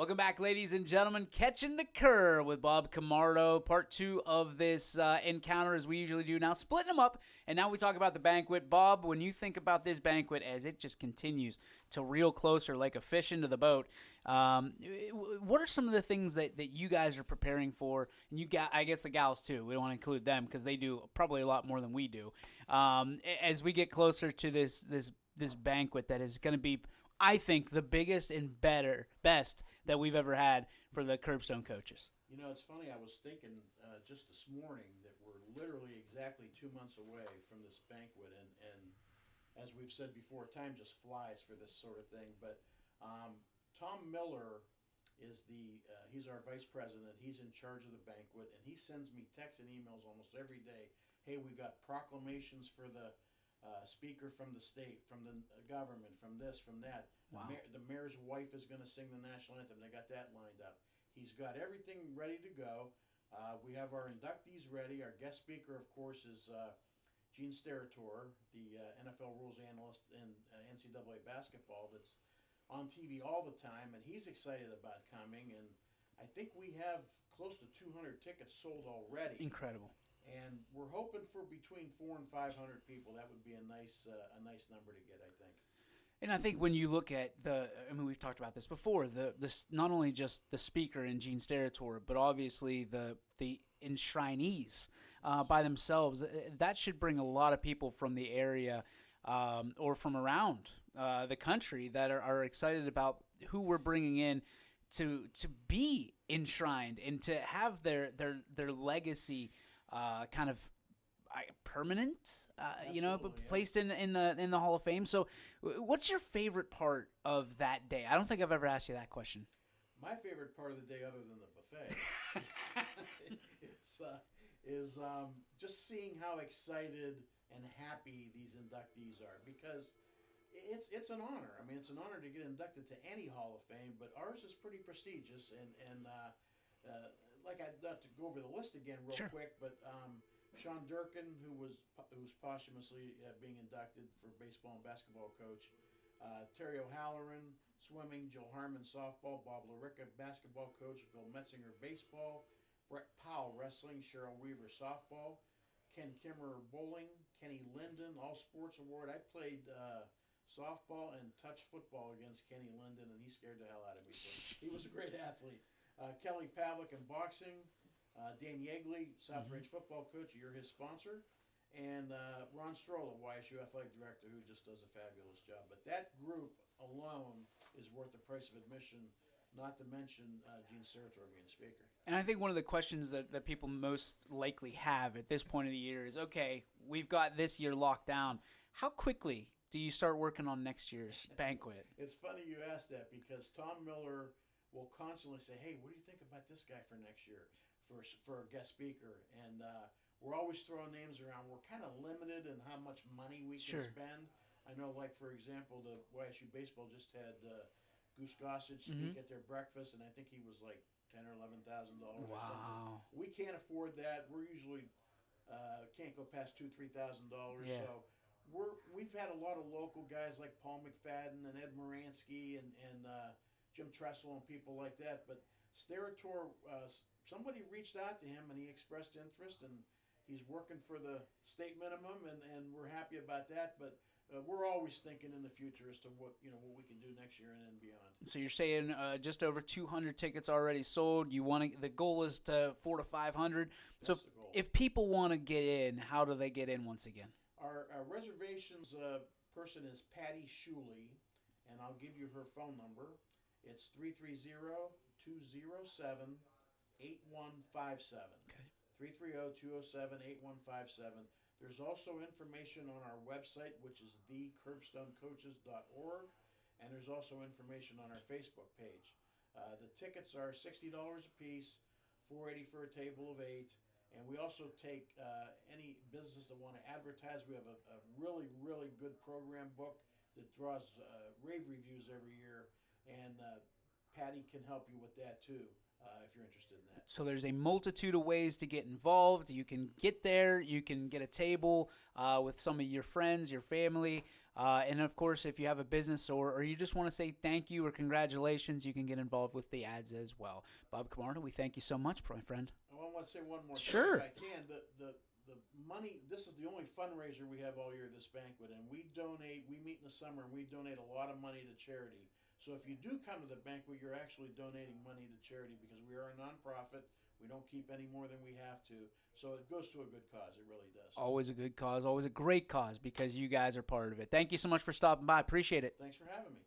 Welcome back, ladies and gentlemen. Catching the Curve with Bob Camardo. Part two of this encounter, as we usually do now, splitting them up. And now we talk about the banquet. Bob, when you think about this banquet as it just continues to reel closer like a fish into the boat, what are some of the things that you guys are preparing for? And I guess the gals too. We don't want to include them because they do probably a lot more than we do. As we get closer to this banquet that is going to be, I think, the biggest and best that we've ever had for the Curbstone coaches. You know, it's funny. I was thinking just this morning that we're literally exactly 2 months away from this banquet, and as we've said before, time just flies for this sort of thing. But Tom Miller is he's our vice president. He's in charge of the banquet, and he sends me texts and emails almost every day. Hey, we got proclamations for the speaker from the state, from the government, from this, from that. Wow. The mayor's wife is going to sing the national anthem. They got that lined up. He's got everything ready to go. We have our inductees ready. Our guest speaker, of course, is Gene Steratore, the NFL rules analyst in NCAA basketball that's on TV all the time, and he's excited about coming. And I think we have close to 200 tickets sold already. Incredible. And we're hoping for between 400 and 500 people. That would be a nice number to get, I think. And I think when you look at we've talked about this before. This not only just the speaker and Gene Steratore, but obviously the enshrinees by themselves. That should bring a lot of people from the area or from around the country that are excited about who we're bringing in to be enshrined and to have their legacy kind of permanent, placed in the Hall of Fame. So, what's your favorite part of that day? I don't think I've ever asked you that question. My favorite part of the day, other than the buffet, is just seeing how excited and happy these inductees are, because it's an honor. I mean, it's an honor to get inducted to any Hall of Fame, but ours is pretty prestigious. And like I'd not to go over the list again real Sure. quick, but Sean Durkin, who's posthumously being inducted for baseball and basketball coach, Terry O'Halloran, swimming, Jill Harmon, softball, Bob Larica, basketball coach, Bill Metzinger, baseball, Brett Powell, wrestling, Cheryl Weaver, softball, Ken Kimmerer, bowling, Kenny Linden, all sports award. I played softball and touch football against Kenny Linden, and he scared the hell out of me. He was a great athlete. Kelly Pavlik in boxing, Dan Yeagley, South Range football coach, you're his sponsor, and Ron Stroll, YSU athletic director, who just does a fabulous job. But that group alone is worth the price of admission, not to mention Gene Steratore being speaker. And I think one of the questions that people most likely have at this point of the year is, okay, we've got this year locked down. How quickly do you start working on next year's banquet? It's funny you asked that, because Tom Miller will constantly say, hey, what do you think about this guy for next year for a guest speaker? And we're always throwing names around. We're kind of limited in how much money we can spend. I know, like, for example, the YSU baseball just had Goose Gossage speak at their breakfast, and I think he was like $10,000 or $11,000 or something. We can't afford that. We're usually can't go past $2,000-3,000. Yeah. So we've had a lot of local guys like Paul McFadden and Ed Moransky and Jim Tressel and people like that. But Steratore, somebody reached out to him and he expressed interest, and he's working for the state minimum, and we're happy about that. But we're always thinking in the future as to what we can do next year and then beyond. So you're saying just over 200 tickets already sold. The goal is to 400 to 500. So That's the goal. if people want to get in, how do they get in once again? Our reservations person is Patty Shuley, and I'll give you her phone number. It's 330-207-8157. Okay. 330-207-8157. There's also information on our website, which is thecurbstonecoaches.org, and there's also information on our Facebook page. The tickets are $60 a piece, $480 for a table of 8. And we also take any business that want to advertise. We have a really, really good program book that draws rave reviews every year. And Patty can help you with that too, if you're interested in that. So there's a multitude of ways to get involved. You can get there. You can get a table with some of your friends, your family. And of course, if you have a business or you just want to say thank you or congratulations, you can get involved with the ads as well. Bob Camardo, we thank you so much, my friend. I want to say one more Sure. thing if I can. The money, this is the only fundraiser we have all year, this banquet, and we meet in the summer and we donate a lot of money to charity. So if you do come to the banquet, you're actually donating money to charity because we are a nonprofit. We don't keep any more than we have to. So it goes to a good cause. It really does. Always a good cause, always a great cause because you guys are part of it. Thank you so much for stopping by. Appreciate it. Thanks for having me.